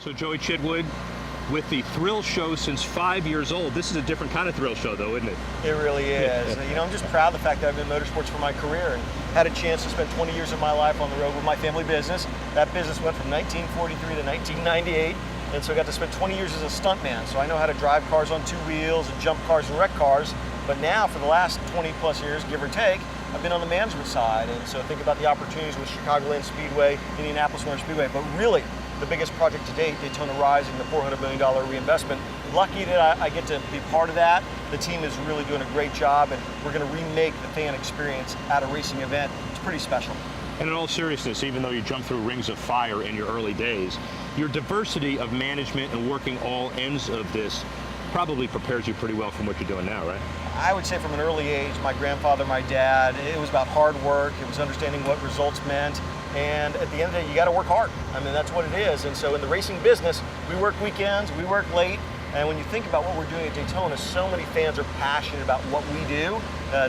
So Joie Chitwood with the thrill show since 5 years old. This is a different kind of thrill show though, isn't it? It really is. I'm just proud of the fact that I've been in motorsports for my career and had a chance to spend 20 years of my life on the road with my family business. That business went from 1943 to 1998. And so I got to spend 20 years as a stuntman. So I know how to drive cars on two wheels and jump cars and wreck cars. But now for the last 20 plus years, give or take, I've been on the management side. And so think about the opportunities with Chicagoland Speedway, Indianapolis Motor Speedway. But really, the biggest project to date, Daytona Rising, the $400 million reinvestment. Lucky that I get to be part of that. The team is really doing a great job, and we're going to remake the fan experience at a racing event. It's pretty special. And in all seriousness, even though you jumped through rings of fire in your early days, your diversity of management and working all ends of this probably prepares you pretty well from what you're doing now, right? I would say from an early age, my grandfather, my dad, it was about hard work. It was understanding what results meant. And at the end of the day, you got to work hard. I mean, that's what it is. And so in the racing business, we work weekends, we work late. And when you think about what we're doing at Daytona, so many fans are passionate about what we do.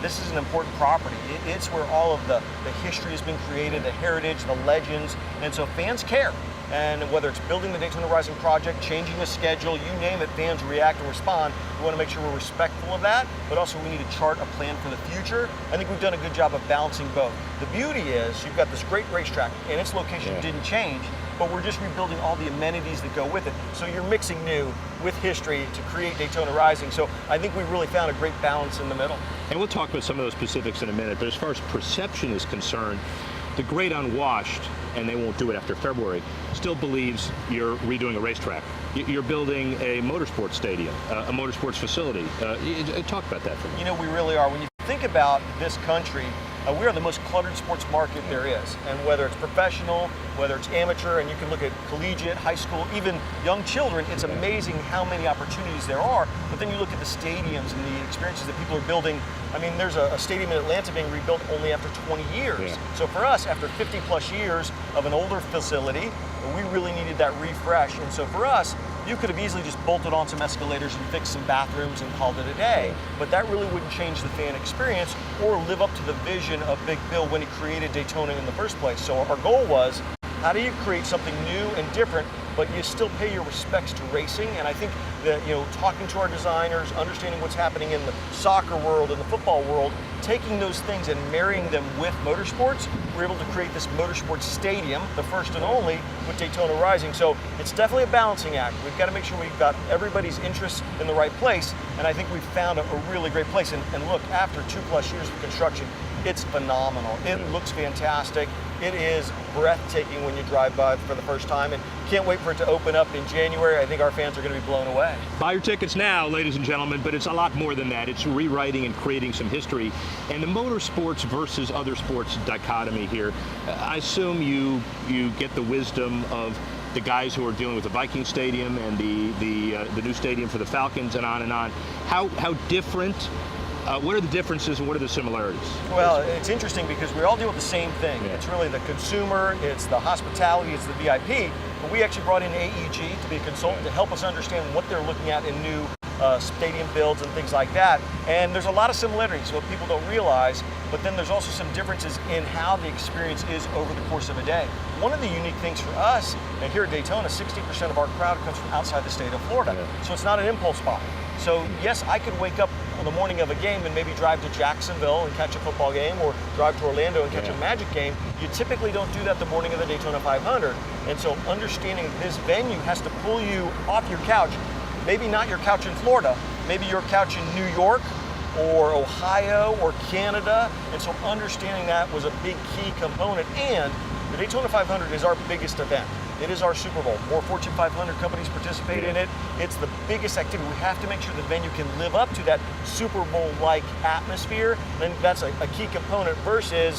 This is an important property. It's where all of the history has been created, the heritage, the legends. And so fans care. And whether it's building the Daytona Rising project, changing the schedule, you name it, fans react and respond. We want to make sure we're respectful of that, but also we need to chart a plan for the future. I think we've done a good job of balancing both. The beauty is you've got this great racetrack and its location didn't change, but we're just rebuilding all the amenities that go with it. So you're mixing new with history to create Daytona Rising. So I think we really found a great balance in the middle. And we'll talk about some of those specifics in a minute, but as far as perception is concerned, the great unwashed, and they won't do it after February, still believes you're redoing a racetrack. You're building a motorsports stadium, a motorsports facility. Talk about that for me. You know, we really are. When you think about this country, we are the most cluttered sports market there is. And whether it's professional, whether it's amateur, and you can look at collegiate, high school, even young children, it's amazing how many opportunities there are. But then you look at the stadiums and the experiences that people are building. I mean, there's a stadium in Atlanta being rebuilt only after 20 years. Yeah. So for us, after 50 plus years of an older facility, we really needed that refresh. And so for us, you could have easily just bolted on some escalators and fixed some bathrooms and called it a day. But that really wouldn't change the fan experience or live up to the vision of Big Bill when he created Daytona in the first place. So our goal was, how do you create something new and different, but you still pay your respects to racing? And I think that, talking to our designers, understanding what's happening in the soccer world and the football world, taking those things and marrying them with motorsports, we're able to create this motorsports stadium, the first and only, with Daytona Rising. So it's definitely a balancing act. We've got to make sure we've got everybody's interests in the right place, and I think we've found a really great place. And look, after 2+ years of construction, it's phenomenal. It looks fantastic. It is breathtaking when you drive by for the first time, and can't wait for it to open up in January. I think our fans are going to be blown away. Buy your tickets now, ladies and gentlemen, but it's a lot more than that. It's rewriting and creating some history. And the motorsports versus other sports dichotomy here, I assume you get the wisdom of the guys who are dealing with the Viking Stadium and the new stadium for the Falcons and on and on. How different? What are the differences and what are the similarities? Well, it's interesting because we all deal with the same thing. Yeah. It's really the consumer, it's the hospitality, it's the VIP. But we actually brought in AEG to be a consultant to help us understand what they're looking at in new stadium builds and things like that. And there's a lot of similarities, what people don't realize, but then there's also some differences in how the experience is over the course of a day. One of the unique things for us, and here at Daytona, 60% of our crowd comes from outside the state of Florida. Yeah. So it's not an impulse buy. So yes, I could wake up on the morning of a game and maybe drive to Jacksonville and catch a football game, or drive to Orlando and catch a Magic game. You typically don't do that the morning of the Daytona 500. And so understanding this venue has to pull you off your couch, maybe not your couch in Florida, maybe your couch in New York or Ohio or Canada. And so understanding that was a big key component. And the Daytona 500 is our biggest event. It is our Super Bowl. More Fortune 500 companies participate in it. It's the biggest activity. We have to make sure the venue can live up to that Super Bowl-like atmosphere. And that's a key component versus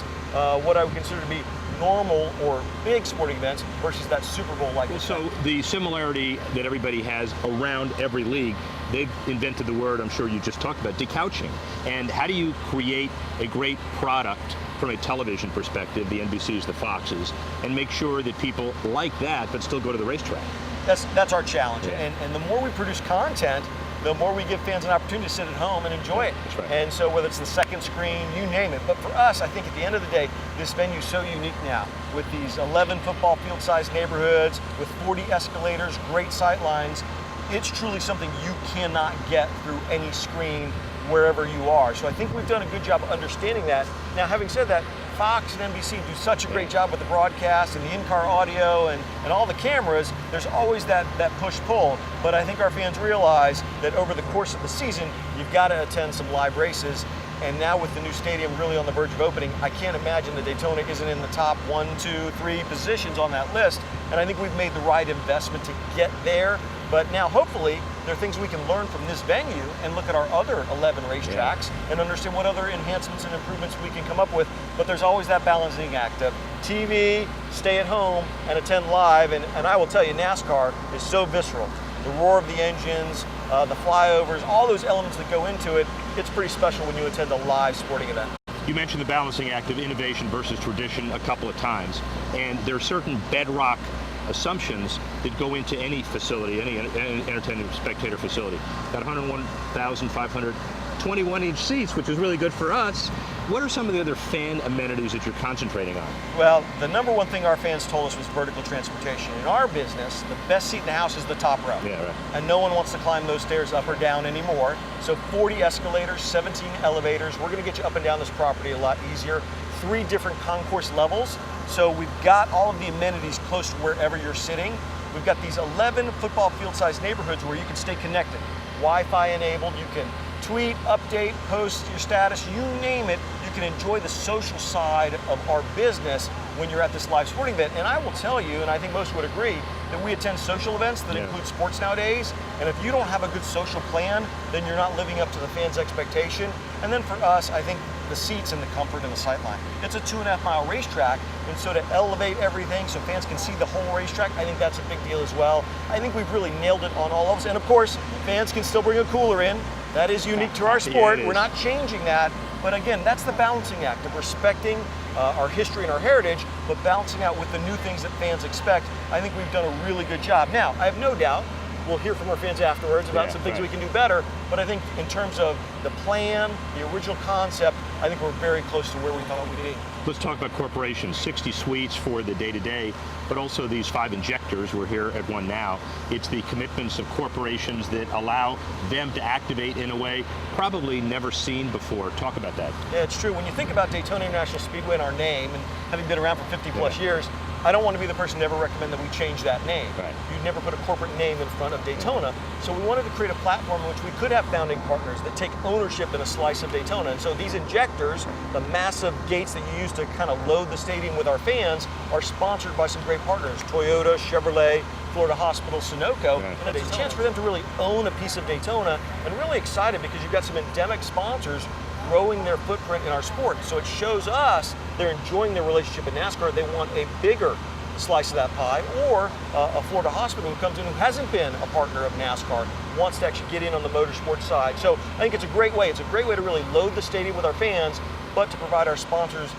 what I would consider to be normal or big sporting events versus that Super Bowl-like event. So the similarity that everybody has around every league, they've invented the word, I'm sure you just talked about, decouching. And how do you create a great product from a television perspective, the NBCs, the Foxes, and make sure that people like that but still go to the racetrack? That's our challenge. And the more we produce content, the more we give fans an opportunity to sit at home and enjoy it. That's right. And so whether it's the second screen, you name it. But for us, I think at the end of the day, this venue is so unique now with these 11 football field-sized neighborhoods, with 40 escalators, great sight lines. It's truly something you cannot get through any screen wherever you are. So I think we've done a good job of understanding that. Now, having said that, Fox and NBC do such a great job with the broadcast and the in-car audio and all the cameras. There's always that push-pull. But I think our fans realize that over the course of the season, you've got to attend some live races. And now with the new stadium really on the verge of opening, I can't imagine that Daytona isn't in the top 1, 2, 3 positions on that list. And I think we've made the right investment to get there. But now, hopefully, there are things we can learn from this venue and look at our other 11 racetracks and understand what other enhancements and improvements we can come up with. But there's always that balancing act of TV, stay at home, and attend live. And I will tell you, NASCAR is so visceral. The roar of the engines, the flyovers, all those elements that go into it, it's pretty special when you attend a live sporting event. You mentioned the balancing act of innovation versus tradition a couple of times, and there are certain bedrock assumptions that go into any facility, any entertainment spectator facility. Got 101,500 21-inch seats, which is really good for us. What are some of the other fan amenities that you're concentrating on? Well, the number one thing our fans told us was vertical transportation. In our business, the best seat in the house is the top row. Yeah, right. And no one wants to climb those stairs up or down anymore. So 40 escalators, 17 elevators. We're going to get you up and down this property a lot easier. 3 different concourse levels. So we've got all of the amenities close to wherever you're sitting. We've got these 11 football field-sized neighborhoods where you can stay connected. Wi-Fi enabled, you can tweet, update, post your status, you name it. You can enjoy the social side of our business when you're at this live sporting event. And I will tell you, and I think most would agree, that we attend social events that include sports nowadays. And if you don't have a good social plan, then you're not living up to the fans' expectation. And then for us, I think the seats and the comfort and the sight line. It's a 2.5-mile racetrack, and so to elevate everything so fans can see the whole racetrack, I think that's a big deal as well. I think we've really nailed it on all levels. And of course, fans can still bring a cooler in. That is unique to our sport. We're not changing that. But again, that's the balancing act of respecting our history and our heritage, but balancing out with the new things that fans expect. I think we've done a really good job. Now, I have no doubt we'll hear from our fans afterwards about some things we can do better, but I think in terms of the plan, the original concept, I think we're very close to where we thought we'd be. Let's talk about corporations. 60 suites for the day-to-day, but also these 5 injectors. We're here at one now. It's the commitments of corporations that allow them to activate in a way probably never seen before. Talk about that. Yeah, it's true. When you think about Daytona International Speedway and our name, and having been around for 50 plus years, I don't want to be the person to ever recommend that we change that name. Right. You'd never put a corporate name in front of Daytona. So we wanted to create a platform in which we could have founding partners that take ownership in a slice of Daytona. And so these injectors, the massive gates that you use to kind of load the stadium with our fans, are sponsored by some great partners, Toyota, Chevrolet, Florida Hospital, Sunoco. Right. And it's a chance for them to really own a piece of Daytona, and really excited because you've got some endemic sponsors growing their footprint in our sport. So it shows us they're enjoying their relationship in NASCAR. They want a bigger slice of that pie, or a Florida hospital who comes in who hasn't been a partner of NASCAR, wants to actually get in on the motorsport side. So I think it's a great way. It's a great way to really load the stadium with our fans, but to provide our sponsors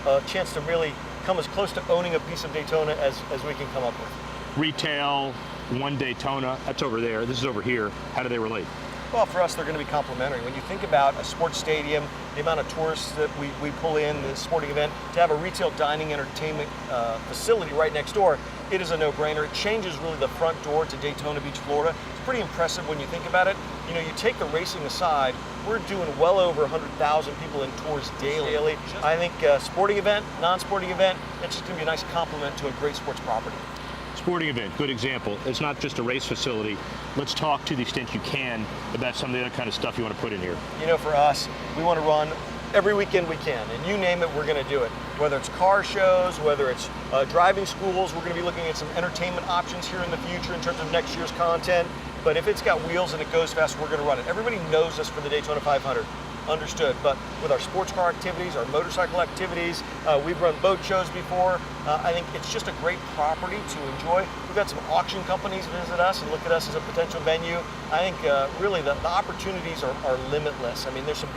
a chance to really come as close to owning a piece of Daytona as we can come up with. Retail, one Daytona, that's over there. This is over here. How do they relate? Well, for us, they're going to be complementary. When you think about a sports stadium, the amount of tourists that we pull in, the sporting event, to have a retail dining entertainment facility right next door, it is a no-brainer. It changes really the front door to Daytona Beach, Florida. It's pretty impressive when you think about it. You know, you take the racing aside, we're doing well over 100,000 people in tours daily. I think sporting event, non-sporting event, it's just going to be a nice complement to a great sports property. Sporting event, good example. It's not just a race facility. Let's talk to the extent you can about some of the other kind of stuff you want to put in here. You know, for us, we want to run every weekend we can, and you name it, we're going to do it. Whether it's car shows, whether it's driving schools, we're going to be looking at some entertainment options here in the future in terms of next year's content. But if it's got wheels and it goes fast, we're going to run it. Everybody knows us for the Daytona 500. Understood, but with our sports car activities, our motorcycle activities, we've run boat shows before, I think it's just a great property to enjoy. We've had some auction companies visit us and look at us as a potential venue. I think really the opportunities are limitless. I mean, there's some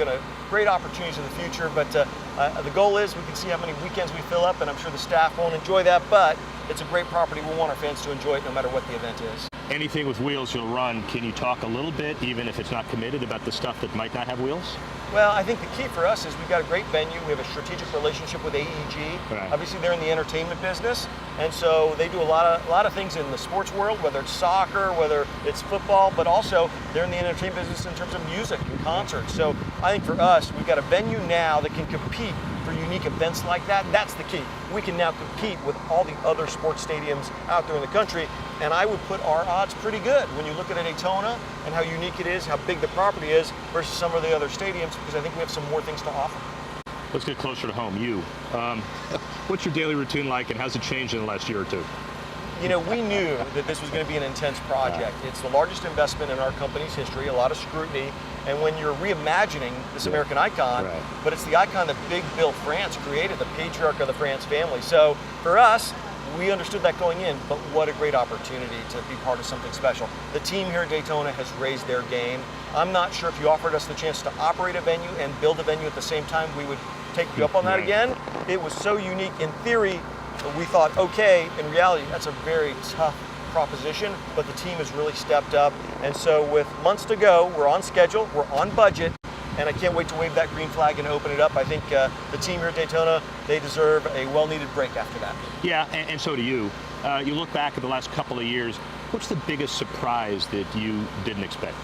great opportunities in the future, but the goal is we can see how many weekends we fill up, and I'm sure the staff won't enjoy that, but it's a great property. We want our fans to enjoy it no matter what the event is. Anything with wheels you'll run. Can you talk a little bit, even if it's not committed, about the stuff that might not have wheels? Well, I think the key for us is we've got a great venue. We have a strategic relationship with AEG. Right. Obviously, they're in the entertainment business, and so they do a lot of things in the sports world, whether it's soccer, whether it's football, but also they're in the entertainment business in terms of music and concerts. So I think for us, we've got a venue now that can compete for unique events like that. That's the key. We can now compete with all the other sports stadiums out there in the country, and I would put our odds pretty good when you look at a Daytona and how unique it is, how big the property is versus some of the other stadiums, because I think we have some more things to offer. Let's get closer to home. You, what's your daily routine like, and how's it changed in the last year or two? You know, we knew that this was going to be an intense project. It's the largest investment in our company's history, a lot of scrutiny, and when you're reimagining this American icon, but it's the icon that Big Bill France created, the patriarch of the France family. So for us, we understood that going in, but what a great opportunity to be part of something special. The team here at Daytona has raised their game. I'm not sure if you offered us the chance to operate a venue and build a venue at the same time, we would take you up on that again. It was so unique. In theory, we thought, okay, in reality, that's a very tough proposition, but the team has really stepped up. And so with months to go, we're on schedule, we're on budget, and I can't wait to wave that green flag and open it up. I think the team here at Daytona, they deserve a well-needed break after that. Yeah, and so do you. You look back at the last couple of years, what's the biggest surprise that you didn't expect?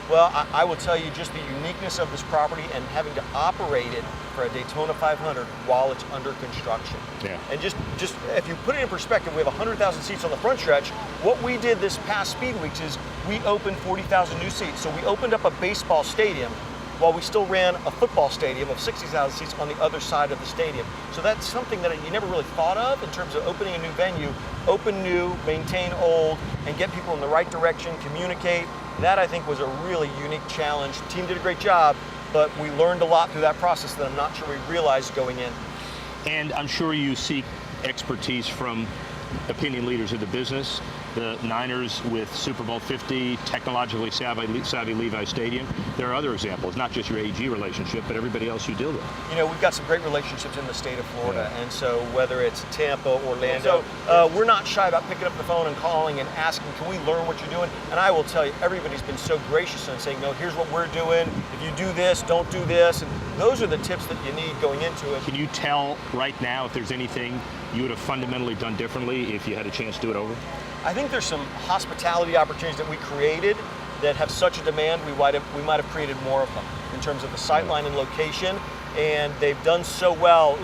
Well, I will tell you just the uniqueness of this property and having to operate it for a Daytona 500 while it's under construction. Yeah. And just if you put it in perspective, we have 100,000 seats on the front stretch. What we did this past Speed Weeks is we opened 40,000 new seats. So we opened up a baseball stadium while we still ran a football stadium of 60,000 seats on the other side of the stadium. So that's something that you never really thought of in terms of opening a new venue. Open new, maintain old, and get people in the right direction, communicate. That, I think, was a really unique challenge. The team did a great job, but we learned a lot through that process that I'm not sure we realized going in. And I'm sure you seek expertise from opinion leaders of the business. The Niners with Super Bowl 50, technologically savvy Levi Stadium. There are other examples, not just your AG relationship, but everybody else you deal with. You know, we've got some great relationships in the state of Florida, and so whether it's Tampa, Orlando, we're not shy about picking up the phone and calling and asking, can we learn what you're doing? And I will tell you, everybody's been so gracious in saying, no, here's what we're doing. If you do this, don't do this. And those are the tips that you need going into it. Can you tell right now if there's anything you would have fundamentally done differently if you had a chance to do it over? I think there's some hospitality opportunities that we created that have such a demand, we might have created more of them in terms of the sightline and location, and they've done so well.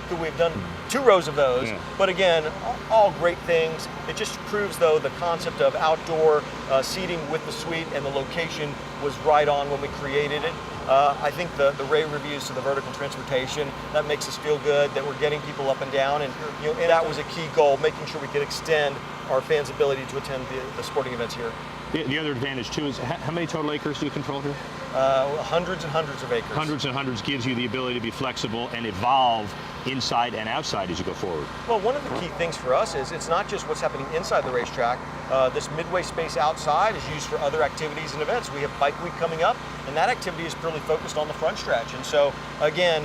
Could we have done 2 rows of those? Yeah. But again, all great things. It just proves, though, the concept of outdoor seating with the suite and the location was right on when we created it. I think the rave reviews to the vertical transportation, that makes us feel good that we're getting people up and down, and that was a key goal, making sure we could extend our fans' ability to attend the sporting events here. The other advantage, too, is how many total acres do you control here? Hundreds and hundreds of acres. Hundreds and hundreds gives you the ability to be flexible and evolve inside and outside as you go forward. Well, one of the key things for us is it's not just what's happening inside the racetrack. This midway space outside is used for other activities and events. We have Bike Week coming up, and that activity is purely focused on the front stretch. And so, again,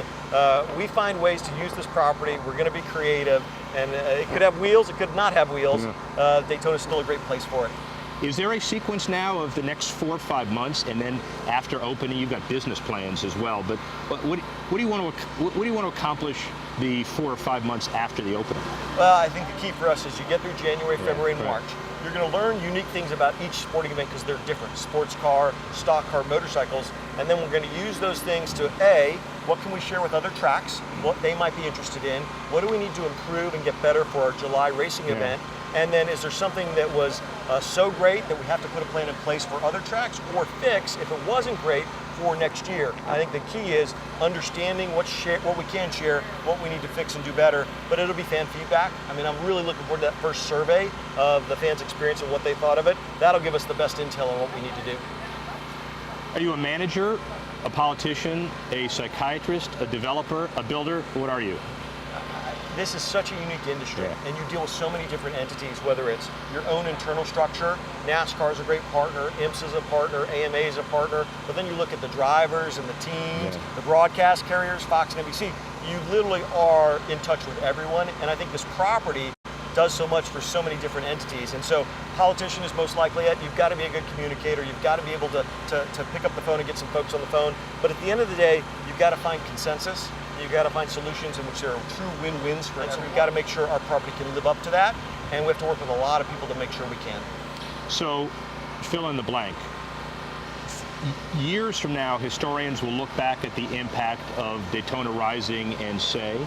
we find ways to use this property. We're going to be creative, and it could have wheels, it could not have wheels. Daytona is still a great place for it. Is there a sequence now of the next 4 or 5 months, and then after opening, you've got business plans as well? But what do you want to accomplish the 4 or 5 months after the opening? Well, I think the key for us is you get through January, February, and March. You're going to learn unique things about each sporting event because they're different. Sports car, stock car, motorcycles, and then we're going to use those things to what can we share with other tracks, what they might be interested in, what do we need to improve and get better for our July racing event, and then is there something that was so great that we have to put a plan in place for other tracks, or fix if it wasn't great for next year. I think the key is understanding what we can share, what we need to fix and do better, but it'll be fan feedback. I mean, I'm really looking forward to that first survey of the fans' experience and what they thought of it. That'll give us the best intel on what we need to do. Are you a manager, a politician, a psychiatrist, a developer, a builder? What are you? this is such a unique industry, Yeah. and you deal with so many different entities, whether it's your own internal structure. NASCAR is a great partner, IMSS is a partner, AMA is a partner, but then you look at the drivers and the teams, the broadcast carriers, Fox and NBC. You literally are in touch with everyone, and I think this property does so much for so many different entities. And so politician is most likely it. You've got to be a good communicator. You've got to be able to pick up the phone and get some folks on the phone. But at the end of the day, you've got to find consensus. You've got to find solutions in which there are true win-wins for it. So we've got to make sure our property can live up to that. And we have to work with a lot of people to make sure we can. So fill in the blank. Years from now, historians will look back at the impact of Daytona Rising and say,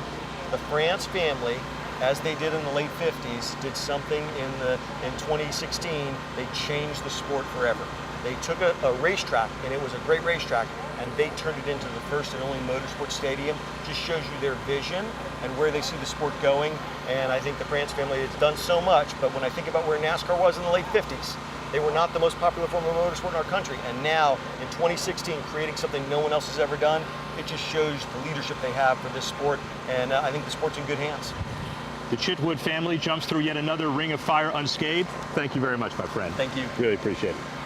the France family, as they did in the late 50s, did something in 2016. They changed the sport forever. They took a racetrack, and it was a great racetrack, and they turned it into the first and only motorsport stadium. Just shows you their vision and where they see the sport going. And I think the France family has done so much, but when I think about where NASCAR was in the late 50s, they were not the most popular form of motorsport in our country. And now, in 2016, creating something no one else has ever done, it just shows the leadership they have for this sport. And I think the sport's in good hands. the Chitwood family jumps through yet another ring of fire unscathed. Thank you very much, my friend. Thank you. Really appreciate it.